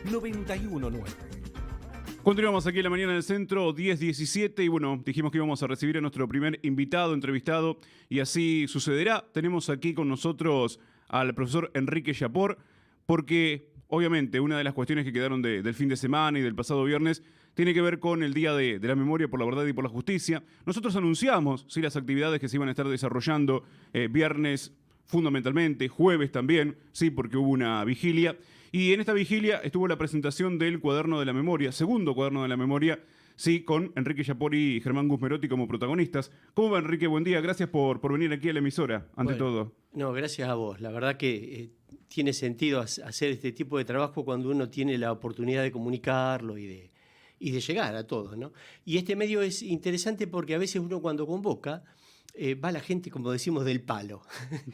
919. Continuamos aquí en la mañana del centro, 10:17, y bueno, dijimos que íbamos a recibir a nuestro primer invitado, entrevistado, y así sucederá. Tenemos aquí con nosotros al profesor Enrique Yapor, porque obviamente una de las cuestiones que quedaron del fin de semana y del pasado viernes tiene que ver con el Día de la Memoria por la Verdad y por la Justicia. Nosotros anunciamos sí, las actividades que se iban a estar desarrollando viernes fundamentalmente, jueves también, sí, porque hubo una vigilia. Y en esta vigilia estuvo la presentación del Cuaderno de la Memoria, segundo Cuaderno de la Memoria, sí, con Enrique Yapor y Germán Guzmerotti como protagonistas. ¿Cómo va, Enrique? Buen día, gracias por venir aquí a la emisora, ante todo. No, gracias a vos. La verdad que tiene sentido hacer este tipo de trabajo cuando uno tiene la oportunidad de comunicarlo y de llegar a todos, ¿no? Y este medio es interesante porque a veces uno cuando convoca va la gente, como decimos, del palo.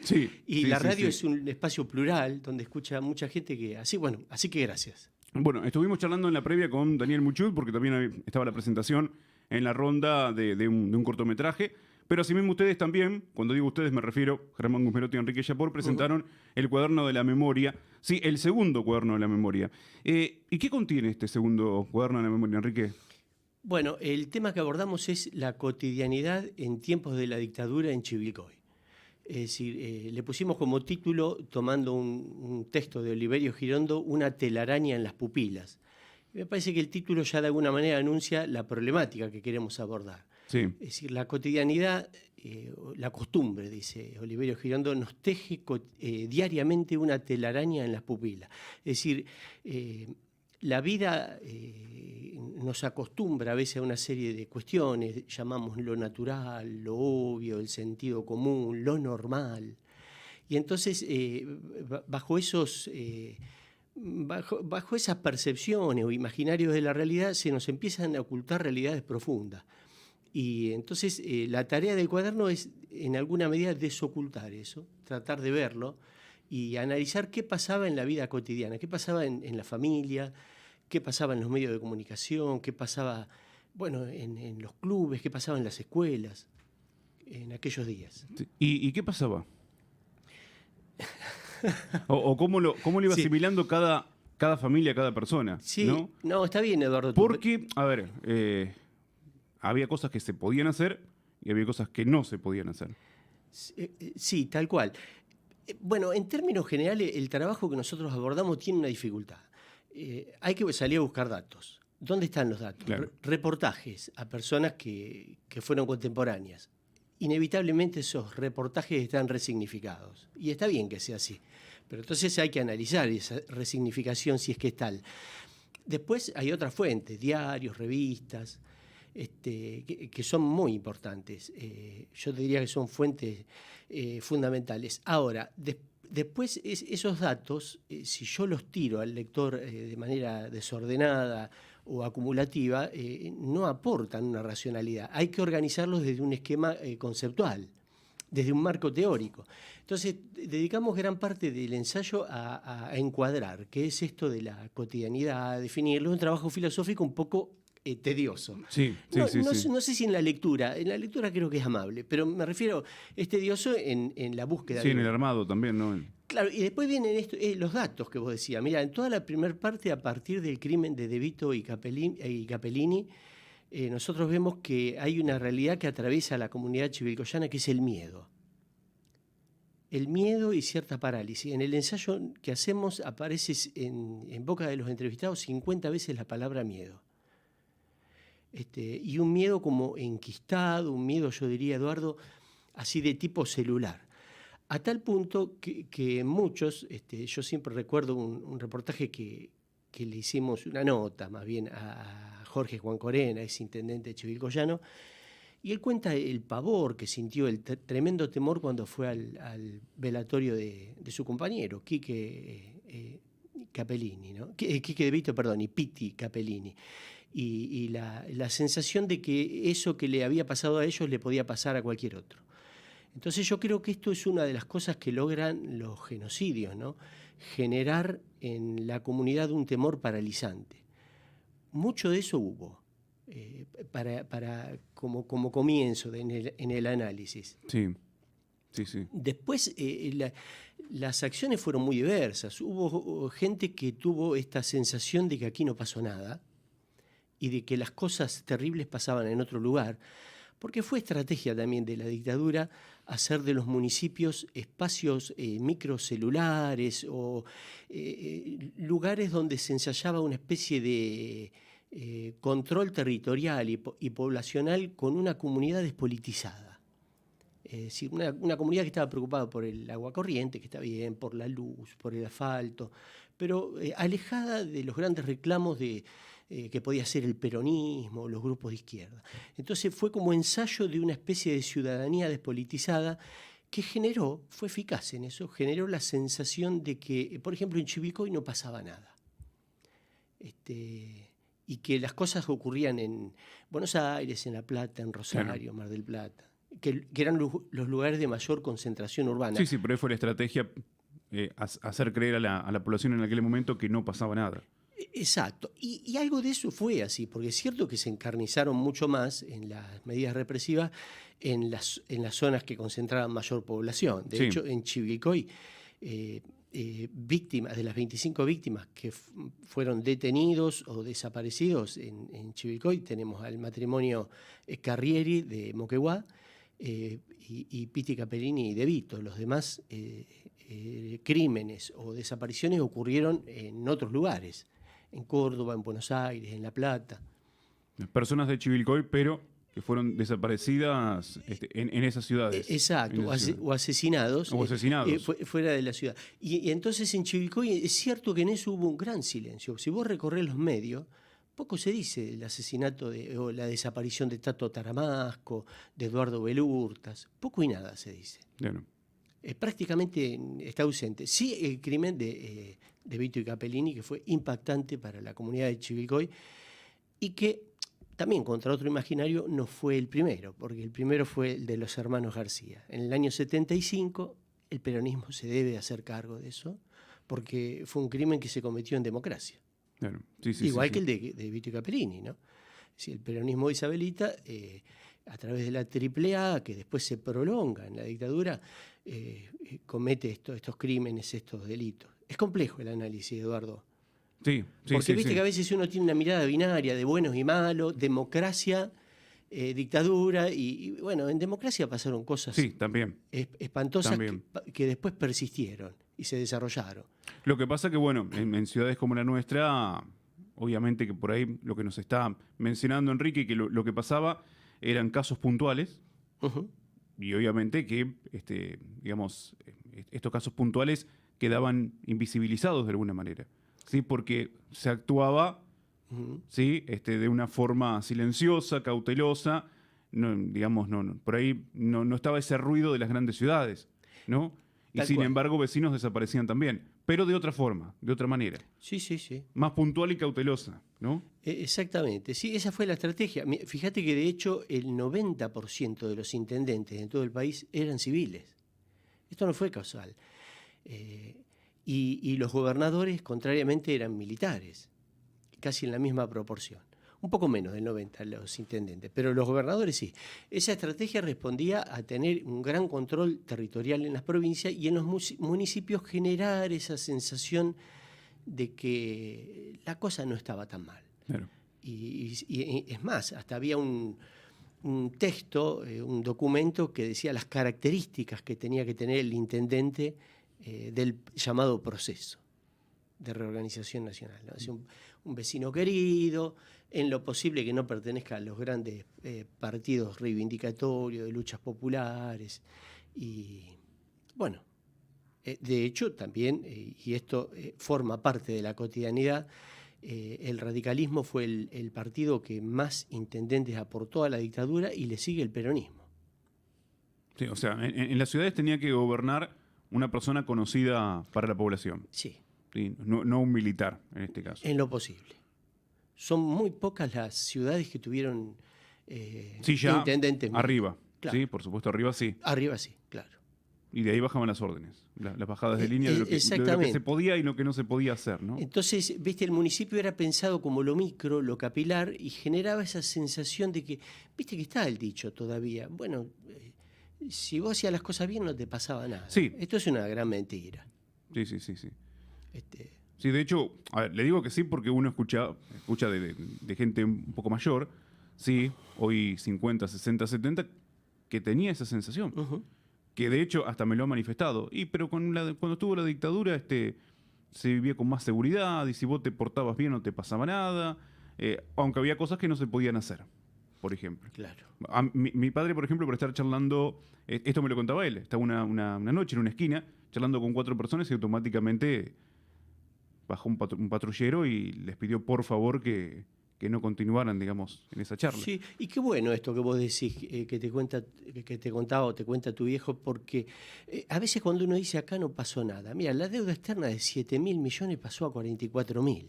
Sí. Y sí, la sí, radio sí. es un espacio plural donde escucha mucha gente que... Así que gracias. Bueno, estuvimos charlando en la previa con Daniel Muchut, porque también estaba la presentación en la ronda de un cortometraje. Pero asimismo ustedes también, cuando digo ustedes me refiero, Germán Guzmerotti y Enrique Yapor, presentaron el Cuaderno de la Memoria, sí, el segundo Cuaderno de la Memoria. ¿Y qué contiene este segundo Cuaderno de la Memoria, Enrique? Bueno, el tema que abordamos es la cotidianidad en tiempos de la dictadura en Chivilcoy. Es decir, le pusimos como título, tomando un texto de Oliverio Girondo, Una telaraña en las pupilas. Y me parece que el título ya de alguna manera anuncia la problemática que queremos abordar. Sí. Es decir, la cotidianidad, la costumbre, dice Oliverio Girondo, nos teje diariamente una telaraña en las pupilas. Es decir, la vida nos acostumbra a veces a una serie de cuestiones, llamamos lo natural, lo obvio, el sentido común, lo normal. Y entonces, bajo esas percepciones o imaginarios de la realidad, se nos empiezan a ocultar realidades profundas. Y entonces la tarea del cuaderno es, en alguna medida, desocultar eso, tratar de verlo y analizar qué pasaba en la vida cotidiana, qué pasaba en la familia, qué pasaba en los medios de comunicación, qué pasaba, bueno, en los clubes, qué pasaba en las escuelas, en aquellos días. ¿Y qué pasaba? o cómo lo iba Sí. asimilando cada familia, cada persona. Sí, ¿no? Está bien, Eduardo. Porque, a ver, había cosas que se podían hacer y había cosas que no se podían hacer. Sí, tal cual. Bueno, en términos generales, el trabajo que nosotros abordamos tiene una dificultad. Hay que salir a buscar datos. ¿Dónde están los datos? Claro. Reportajes a personas que fueron contemporáneas. Inevitablemente esos reportajes están resignificados. Y está bien que sea así. Pero entonces hay que analizar esa resignificación si es que es tal. Después hay otras fuentes, diarios, revistas, que son muy importantes. Yo te diría que son fuentes fundamentales. Ahora, después esos datos, si yo los tiro al lector de manera desordenada o acumulativa, no aportan una racionalidad. Hay que organizarlos desde un esquema conceptual, desde un marco teórico. Entonces, dedicamos gran parte del ensayo a encuadrar qué es esto de la cotidianidad, a definirlo, un trabajo filosófico un poco tedioso. Sí. No sé si en la lectura creo que es amable, pero me refiero, es tedioso en la búsqueda. Sí, en el armado también, ¿no? Claro, y después vienen los datos que vos decías. Mira, en toda la primera parte, a partir del crimen de De Vito y Capellini, nosotros vemos que hay una realidad que atraviesa la comunidad chivilcoyana, que es el miedo. El miedo y cierta parálisis. En el ensayo que hacemos aparece en boca de los entrevistados 50 veces la palabra miedo. Y un miedo como enquistado, un miedo, yo diría, Eduardo, así de tipo celular. A tal punto que muchos, yo siempre recuerdo un reportaje que le hicimos, una nota más bien a Jorge Juan Corena, ex intendente de Chivilcoyano, y él cuenta el pavor que sintió, el tremendo temor cuando fue al velatorio de su compañero, Quique Capellini, ¿no? Quique De Vito, perdón, y Pitti Capellini. Y la sensación de que eso que le había pasado a ellos le podía pasar a cualquier otro. Entonces yo creo que esto es una de las cosas que logran los genocidios, ¿no? Generar en la comunidad un temor paralizante. Mucho de eso hubo, como comienzo en el análisis. Sí. Después, las acciones fueron muy diversas. Hubo gente que tuvo esta sensación de que aquí no pasó nada y de que las cosas terribles pasaban en otro lugar, porque fue estrategia también de la dictadura hacer de los municipios espacios microcelulares o lugares donde se ensayaba una especie de control territorial y poblacional con una comunidad despolitizada. Es decir, una comunidad que estaba preocupada por el agua corriente, que está bien, por la luz, por el asfalto, pero alejada de los grandes reclamos que podía ser el peronismo, los grupos de izquierda. Entonces fue como ensayo de una especie de ciudadanía despolitizada que fue eficaz en eso, generó la sensación de que, por ejemplo, en Chivilcoy no pasaba nada. Y que las cosas ocurrían en Buenos Aires, en La Plata, en Rosario, Mar del Plata, que eran los lugares de mayor concentración urbana. Sí, pero ahí fue la estrategia hacer creer a la población en aquel momento que no pasaba nada. Exacto. Y algo de eso fue así, porque es cierto que se encarnizaron mucho más en las medidas represivas en las zonas que concentraban mayor población. De hecho, en Chivilcoy, víctimas, de las 25 víctimas que fueron detenidos o desaparecidos en Chivilcoy, tenemos al matrimonio Carrieri de Moquegua y Pitti Capellini de Vito. Los demás crímenes o desapariciones ocurrieron en otros lugares, en Córdoba, en Buenos Aires, en La Plata. Personas de Chivilcoy, pero que fueron desaparecidas en esas ciudades. Exacto, o asesinados. O asesinados. Fuera de la ciudad. Y entonces en Chivilcoy es cierto que en eso hubo un gran silencio. Si vos recorrés los medios, poco se dice del asesinato o la desaparición de Tato Taramasco, de Eduardo Belurtas. Poco y nada se dice. Bueno. Prácticamente está ausente. Sí, el crimen de Vito y Capellini, que fue impactante para la comunidad de Chivilcoy y que también, contra otro imaginario, no fue el primero, porque el primero fue el de los hermanos García. En el año 75 el peronismo se debe hacer cargo de eso, porque fue un crimen que se cometió en democracia. Claro. Igual que el de Vito y Capellini, ¿no? Si el peronismo isabelita, a través de la AAA, que después se prolonga en la dictadura, comete estos crímenes, estos delitos. Es complejo el análisis, Eduardo. Porque viste que a veces uno tiene una mirada binaria de buenos y malos, democracia, dictadura, y bueno, en democracia pasaron cosas también. espantosas también. Que después persistieron y se desarrollaron. Lo que pasa que, bueno, en ciudades como la nuestra, obviamente que por ahí lo que nos está mencionando Enrique, que lo que pasaba eran casos puntuales, y obviamente que digamos, estos casos puntuales quedaban invisibilizados de alguna manera, ¿sí? Porque se actuaba ¿sí? De una forma silenciosa, cautelosa, digamos, por ahí no estaba ese ruido de las grandes ciudades, ¿no? Y sin embargo vecinos desaparecían también, pero de otra forma, de otra manera. Sí. Más puntual y cautelosa, ¿no? Exactamente, sí, esa fue la estrategia. Fíjate que de hecho el 90% de los intendentes en todo el país eran civiles. Esto no fue casual. Y los gobernadores, contrariamente, eran militares, casi en la misma proporción. Un poco menos del 90% los intendentes, pero los gobernadores sí. Esa estrategia respondía a tener un gran control territorial en las provincias y en los municipios generar esa sensación de que la cosa no estaba tan mal. Claro. Y es más, hasta había un texto, un documento que decía las características que tenía que tener el intendente del llamado proceso de reorganización nacional, ¿no? Es un vecino querido, en lo posible que no pertenezca a los grandes partidos reivindicatorios de luchas populares. Y bueno, de hecho también, y esto forma parte de la cotidianidad, el radicalismo fue el partido que más intendentes aportó a la dictadura y le sigue el peronismo. Sí, o sea, en las ciudades tenía que gobernar una persona conocida para la población. Sí. ¿Sí? No un militar, en este caso. En lo posible. Son muy pocas las ciudades que tuvieron ya intendentes. Arriba, claro. Sí, por supuesto, arriba sí. Arriba sí, claro. Y de ahí bajaban las órdenes, las bajadas de línea de lo que se podía y lo que no se podía hacer, ¿no? Entonces, viste, el municipio era pensado como lo micro, lo capilar, y generaba esa sensación de que, viste que está el dicho todavía, bueno, si vos hacías las cosas bien no te pasaba nada. Sí. Esto es una gran mentira. Sí. Este, Sí, de hecho, a ver, le digo que sí porque uno escucha de gente un poco mayor, sí, hoy 50, 60, 70, que tenía esa sensación. ujú. Que de hecho hasta me lo ha manifestado. Pero cuando estuvo la dictadura, se vivía con más seguridad y si vos te portabas bien no te pasaba nada, aunque había cosas que no se podían hacer, por ejemplo. Claro. Mi padre, por ejemplo, por estar charlando, esto me lo contaba él, estaba una noche en una esquina charlando con 4 personas y automáticamente bajó un patrullero y les pidió por favor que no continuaran, digamos, en esa charla. Sí, y qué bueno esto que vos decís, que te contaba o te cuenta tu viejo, porque a veces cuando uno dice acá no pasó nada, mira, la deuda externa de 7.000 millones pasó a 44.000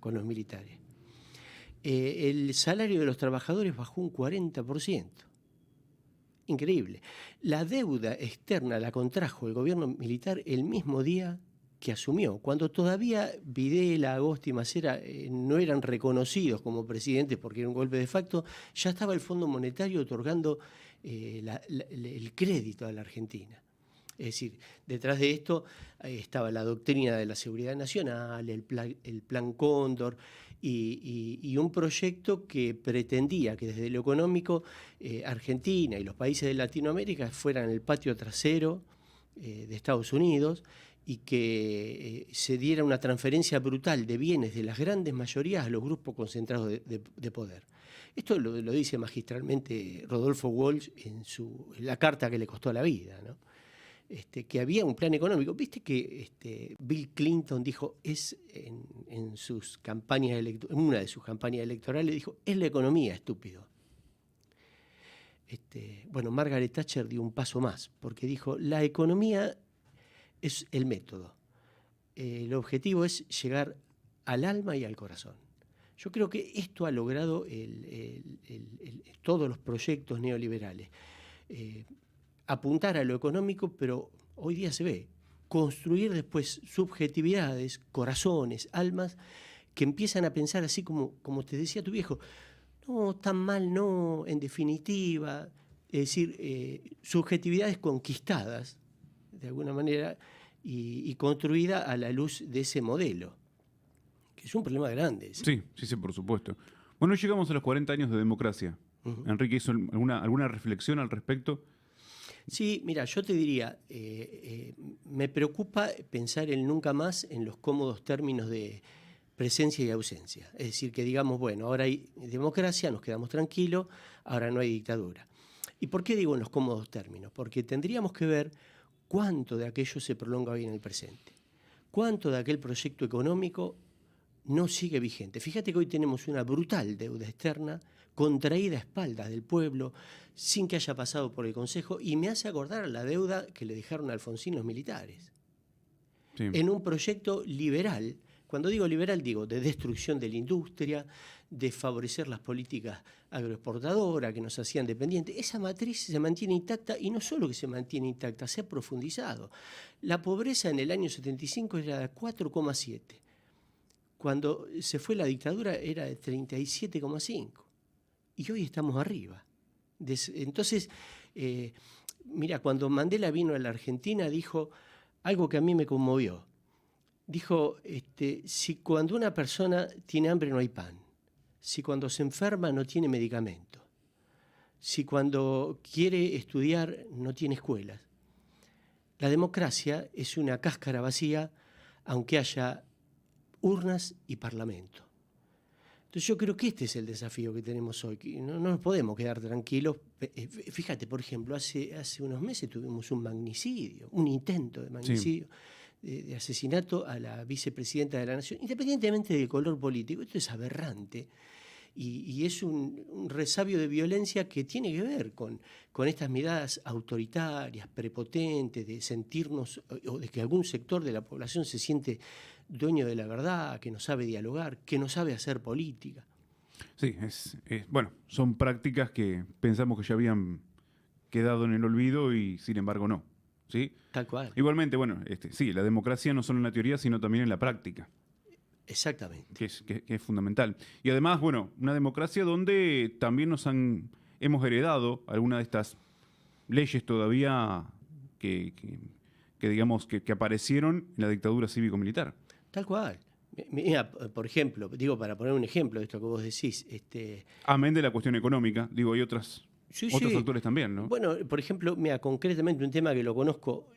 con los militares. El salario de los trabajadores bajó un 40%. Increíble. La deuda externa la contrajo el gobierno militar el mismo día que asumió, cuando todavía Videla, Agosti y Macera no eran reconocidos como presidentes porque era un golpe de facto, ya estaba el Fondo Monetario otorgando el crédito a la Argentina. Es decir, detrás de esto estaba la doctrina de la seguridad nacional, el plan Cóndor y un proyecto que pretendía que desde lo económico Argentina y los países de Latinoamérica fueran el patio trasero de Estados Unidos y que se diera una transferencia brutal de bienes de las grandes mayorías a los grupos concentrados de poder. Esto lo dice magistralmente Rodolfo Walsh en la carta que le costó la vida, ¿no? Que había un plan económico. Viste que Bill Clinton dijo, en sus campañas en una de sus campañas electorales, dijo, es la economía, estúpido. Bueno, Margaret Thatcher dio un paso más, porque dijo, la economía es el método. El objetivo es llegar al alma y al corazón. Yo creo que esto ha logrado todos los proyectos neoliberales. Apuntar a lo económico, pero hoy día se ve, construir después subjetividades, corazones, almas, que empiezan a pensar así como te decía tu viejo, no, tan mal no, en definitiva, es decir, subjetividades conquistadas, de alguna manera, y construida a la luz de ese modelo, que es un problema grande. Sí, por supuesto. Bueno, llegamos a los 40 años de democracia. Enrique hizo alguna reflexión al respecto. Sí, mira, yo te diría, me preocupa pensar nunca más en los cómodos términos de presencia y ausencia. Es decir, que digamos, bueno, ahora hay democracia, nos quedamos tranquilos, ahora no hay dictadura. ¿Y por qué digo en los cómodos términos? Porque tendríamos que ver cuánto de aquello se prolonga hoy en el presente. Cuánto de aquel proyecto económico no sigue vigente. Fíjate que hoy tenemos una brutal deuda externa contraída a espaldas del pueblo, sin que haya pasado por el Consejo, y me hace acordar la deuda que le dejaron a Alfonsín los militares. Sí. En un proyecto liberal, cuando digo liberal digo de destrucción de la industria, de favorecer las políticas agroexportadoras que nos hacían dependientes. Esa matriz se mantiene intacta y no solo que se mantiene intacta, se ha profundizado. La pobreza en el año 75 era de 4,7. Cuando se fue la dictadura era de 37,5. Y hoy estamos arriba. Entonces, mira, cuando Mandela vino a la Argentina dijo algo que a mí me conmovió. Dijo, si cuando una persona tiene hambre no hay pan, si cuando se enferma no tiene medicamento, si cuando quiere estudiar no tiene escuelas. La democracia es una cáscara vacía, aunque haya urnas y parlamento. Entonces yo creo que este es el desafío que tenemos hoy. Que no nos podemos quedar tranquilos. Fíjate, por ejemplo, hace unos meses tuvimos un magnicidio, un intento de magnicidio, de asesinato a la vicepresidenta de la Nación, independientemente del color político. Esto es aberrante. Y es un resabio de violencia que tiene que ver con estas miradas autoritarias, prepotentes, de sentirnos, o de que algún sector de la población se siente dueño de la verdad, que no sabe dialogar, que no sabe hacer política. Sí, bueno, son prácticas que pensamos que ya habían quedado en el olvido y sin embargo no. ¿Sí? Tal cual. Igualmente, bueno, sí, la democracia no solo en la teoría, sino también en la práctica. Exactamente. Que es fundamental. Y además, bueno, una democracia donde también hemos heredado alguna de estas leyes todavía que digamos, que aparecieron en la dictadura cívico-militar. Tal cual. Mira, por ejemplo, digo, para poner un ejemplo de esto que vos decís. Amén de la cuestión económica, digo, hay otros Sí. factores también, ¿no? Bueno, por ejemplo, mira, concretamente un tema que lo conozco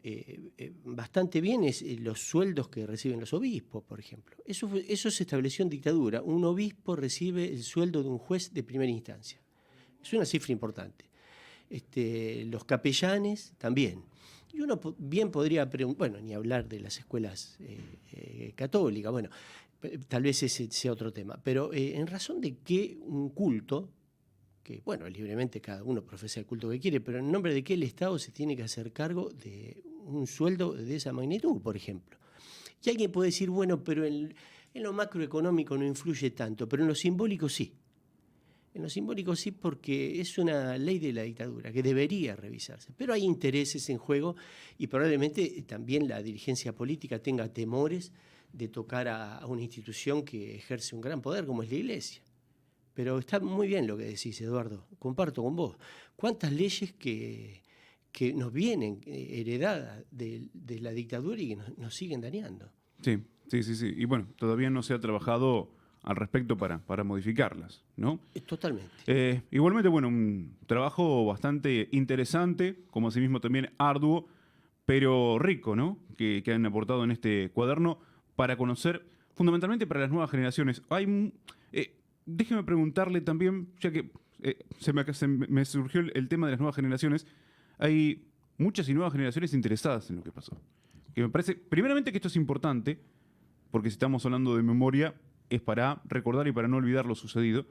bastante bien es los sueldos que reciben los obispos, por ejemplo. Eso se estableció en dictadura. Un obispo recibe el sueldo de un juez de primera instancia. Es una cifra importante. Los capellanes también. Y uno bien podría preguntar, bueno, ni hablar de las escuelas católicas, bueno, tal vez ese sea otro tema, pero en razón de que un culto, que bueno, libremente cada uno profesa el culto que quiere, pero en nombre de qué el Estado se tiene que hacer cargo de un sueldo de esa magnitud, por ejemplo. Y alguien puede decir, bueno, pero en lo macroeconómico no influye tanto, pero en lo simbólico sí. En lo simbólico sí, porque es una ley de la dictadura que debería revisarse. Pero hay intereses en juego y probablemente también la dirigencia política tenga temores de tocar a una institución que ejerce un gran poder como es la Iglesia. Pero está muy bien lo que decís, Eduardo. Comparto con vos. ¿Cuántas leyes que nos vienen heredadas de la dictadura y que nos siguen dañando? Sí. Y bueno, todavía no se ha trabajado al respecto para modificarlas, ¿no? Totalmente. Igualmente, bueno, un trabajo bastante interesante, como asimismo también arduo, pero rico, ¿no? Que han aportado en este cuaderno para conocer, fundamentalmente para las nuevas generaciones. Déjeme preguntarle también, ya que me surgió el tema de las nuevas generaciones, hay muchas y nuevas generaciones interesadas en lo que pasó. Que me parece, primeramente, que esto es importante, porque si estamos hablando de memoria, es para recordar y para no olvidar lo sucedido,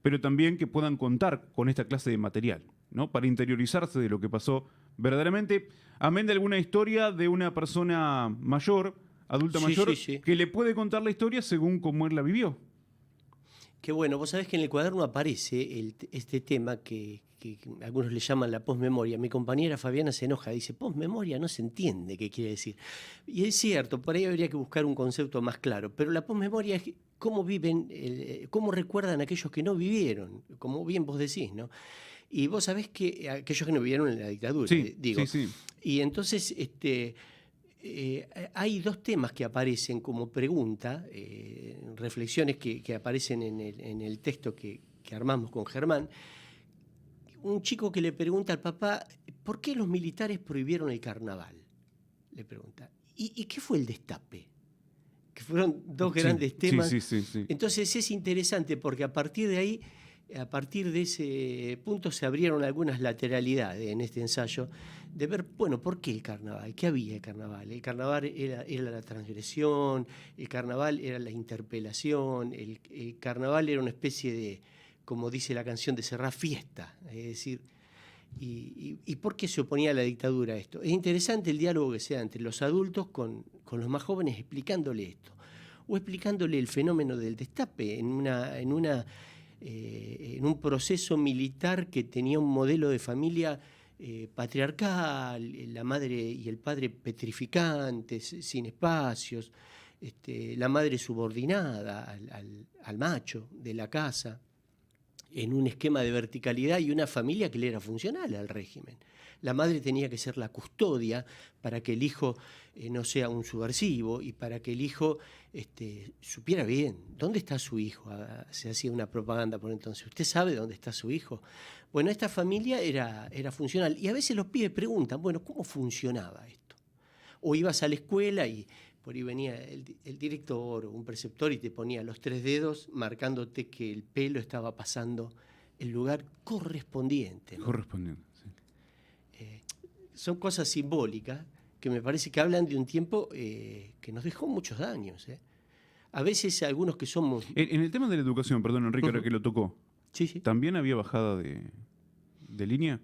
pero también que puedan contar con esta clase de material, ¿no? Para interiorizarse de lo que pasó verdaderamente, amén de alguna historia de una persona mayor, adulta mayor, que le puede contar la historia según cómo él la vivió. Qué bueno, vos sabés que en el cuaderno aparece este tema que algunos le llaman la posmemoria. Mi compañera Fabiana se enoja, dice, posmemoria no se entiende qué quiere decir. Y es cierto, por ahí habría que buscar un concepto más claro, pero la posmemoria es cómo viven, cómo recuerdan aquellos que no vivieron, como bien vos decís, ¿no? Y vos sabés que aquellos que no vivieron en la dictadura, digo. Sí. Y entonces, hay dos temas que aparecen como pregunta, reflexiones que aparecen en el texto que armamos con Germán. Un chico que le pregunta al papá, ¿por qué los militares prohibieron el carnaval? Le pregunta. ¿Y qué fue el destape? Que fueron dos grandes temas. Sí. Entonces es interesante porque a partir de ahí, a partir de ese punto se abrieron algunas lateralidades en este ensayo de ver, bueno, ¿por qué el carnaval? ¿Qué había el carnaval? El carnaval era la transgresión, el carnaval era la interpelación, el carnaval era una especie de, como dice la canción de Serrat, fiesta. Es decir, ¿y por qué se oponía a la dictadura a esto? Es interesante el diálogo que se da entre los adultos con los más jóvenes explicándole esto, o explicándole el fenómeno del destape en un proceso militar que tenía un modelo de familia patriarcal, la madre y el padre petrificantes, sin espacios, la madre subordinada al macho de la casa, en un esquema de verticalidad y una familia que le era funcional al régimen. La madre tenía que ser la custodia para que el hijo no sea un subversivo y para que el hijo supiera bien dónde está su hijo. Se hacía una propaganda por entonces. ¿Usted sabe dónde está su hijo? Bueno, esta familia era funcional. Y a veces los pibes preguntan, bueno, ¿cómo funcionaba esto? O ibas a la escuela y por ahí venía el director o un preceptor y te ponía los 3 dedos marcándote que el pelo estaba pasando el lugar correspondiente, ¿no? Correspondiente, sí. Son cosas simbólicas que me parece que hablan de un tiempo que nos dejó muchos daños. A veces algunos que somos... En el tema de la educación, perdón, Enrique, ahora que lo tocó, Sí. ¿también había bajada de línea?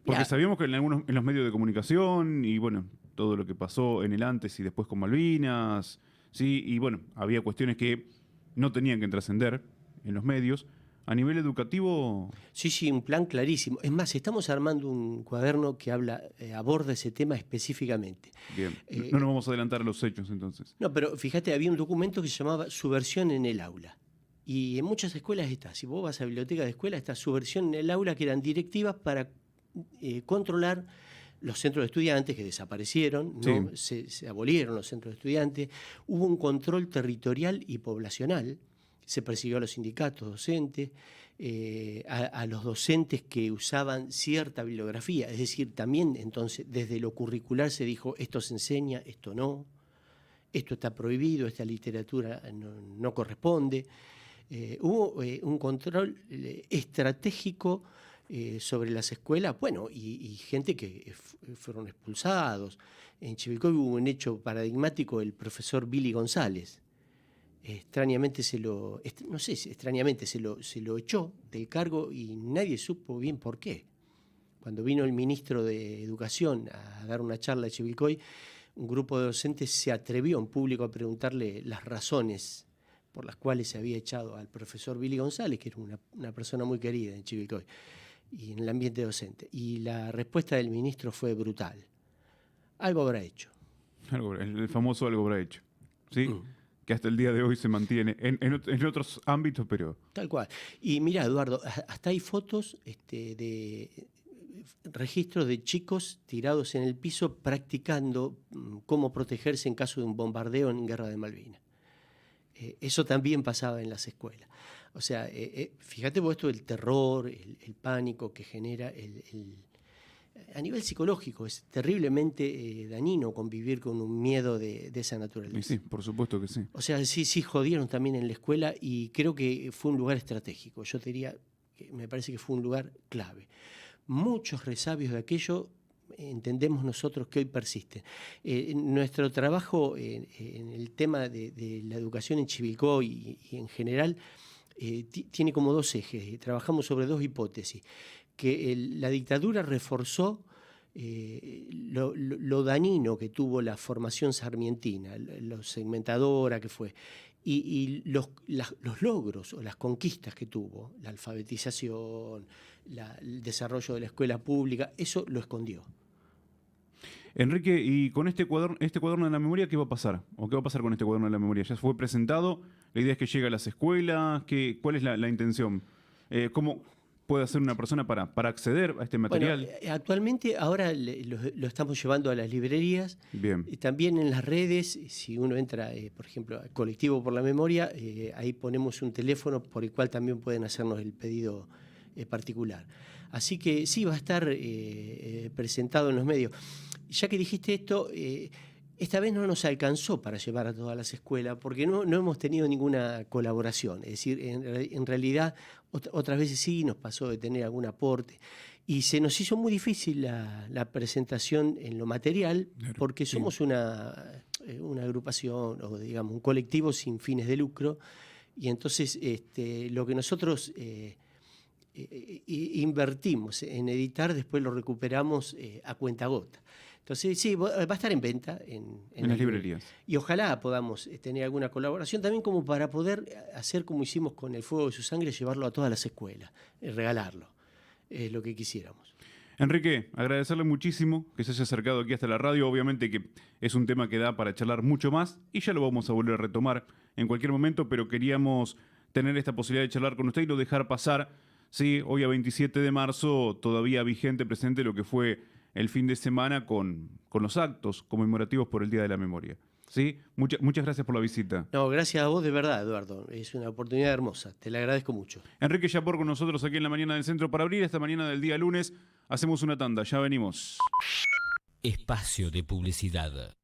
Porque sabíamos que en los medios de comunicación y bueno, todo lo que pasó en el antes y después con Malvinas, sí, y bueno, había cuestiones que no tenían que trascender en los medios. A nivel educativo... Sí, un plan clarísimo. Es más, estamos armando un cuaderno que aborda ese tema específicamente. Bien, no nos vamos a adelantar a los hechos entonces. No, pero fíjate, había un documento que se llamaba Subversión en el aula. Y en muchas escuelas está. Si vos vas a biblioteca de escuela, está Subversión en el aula, que eran directivas para controlar los centros de estudiantes que desaparecieron, ¿no? Se abolieron los centros de estudiantes, hubo un control territorial y poblacional, se persiguió a los sindicatos docentes, a los docentes que usaban cierta bibliografía, es decir, también entonces desde lo curricular se dijo esto se enseña, esto no, esto está prohibido, esta literatura no corresponde. Hubo un control estratégico sobre las escuelas, bueno, y gente que fueron expulsados. En Chivilcoy hubo un hecho paradigmático, el profesor Billy González. Extrañamente no sé si extrañamente se lo echó del cargo y nadie supo bien por qué. Cuando vino el ministro de Educación a dar una charla a Chivilcoy, un grupo de docentes se atrevió en público a preguntarle las razones por las cuales se había echado al profesor Billy González, que era una persona muy querida en Chivilcoy y en el ambiente docente. Y la respuesta del ministro fue brutal. Algo habrá hecho. El famoso algo habrá hecho. ¿Sí? Que hasta el día de hoy se mantiene en otros ámbitos, pero... Tal cual. Y mira, Eduardo, hasta hay fotos de registros de chicos tirados en el piso practicando cómo protegerse en caso de un bombardeo en Guerra de Malvinas. Eso también pasaba en las escuelas. O sea, fíjate vos esto del terror, el pánico que genera a nivel psicológico. Es terriblemente dañino convivir con un miedo de esa naturaleza. Y sí, por supuesto que sí. O sea, sí jodieron también en la escuela y creo que fue un lugar estratégico. Yo te diría que me parece que fue un lugar clave. Muchos resabios de aquello entendemos nosotros que hoy persisten. Nuestro trabajo en el tema de la educación en Chivilcoy y en general tiene como dos ejes. Trabajamos sobre dos hipótesis. Que la dictadura reforzó lo dañino que tuvo la formación sarmientina, lo segmentadora que fue, y los logros o las conquistas que tuvo, la alfabetización, el desarrollo de la escuela pública, eso lo escondió. Enrique, y con este cuaderno de la memoria, ¿qué va a pasar? ¿O qué va a pasar con este cuaderno de la memoria? ¿Ya fue presentado? ¿La idea es que llegue a las escuelas? ¿Cuál es la intención? ¿Cómo puede hacer una persona para acceder a este material? Bueno, actualmente ahora lo estamos llevando a las librerías. Bien. También en las redes, si uno entra, por ejemplo, al Colectivo por la Memoria, ahí ponemos un teléfono por el cual también pueden hacernos el pedido particular. Así que sí, va a estar presentado en los medios. Ya que dijiste esto, esta vez no nos alcanzó para llevar a todas las escuelas porque no hemos tenido ninguna colaboración. Es decir, en realidad otras veces sí nos pasó de tener algún aporte y se nos hizo muy difícil la presentación en lo material porque somos una agrupación o digamos un colectivo sin fines de lucro y entonces lo que nosotros invertimos en editar después lo recuperamos a cuentagota. Entonces, sí, va a estar en venta en las librerías. Y ojalá podamos tener alguna colaboración también como para poder hacer como hicimos con El Fuego de su Sangre, llevarlo a todas las escuelas, regalarlo. Es lo que quisiéramos. Enrique, agradecerle muchísimo que se haya acercado aquí hasta la radio. Obviamente que es un tema que da para charlar mucho más y ya lo vamos a volver a retomar en cualquier momento, pero queríamos tener esta posibilidad de charlar con usted y no dejar pasar, sí, hoy a 27 de marzo, todavía vigente, presente lo que fue el fin de semana con los actos conmemorativos por el Día de la Memoria. ¿Sí? Muchas gracias por la visita. No, gracias a vos de verdad, Eduardo. Es una oportunidad hermosa. Te la agradezco mucho. Enrique Yapor con nosotros aquí en la mañana del Centro para abrir esta mañana del día lunes. Hacemos una tanda, ya venimos. Espacio de publicidad.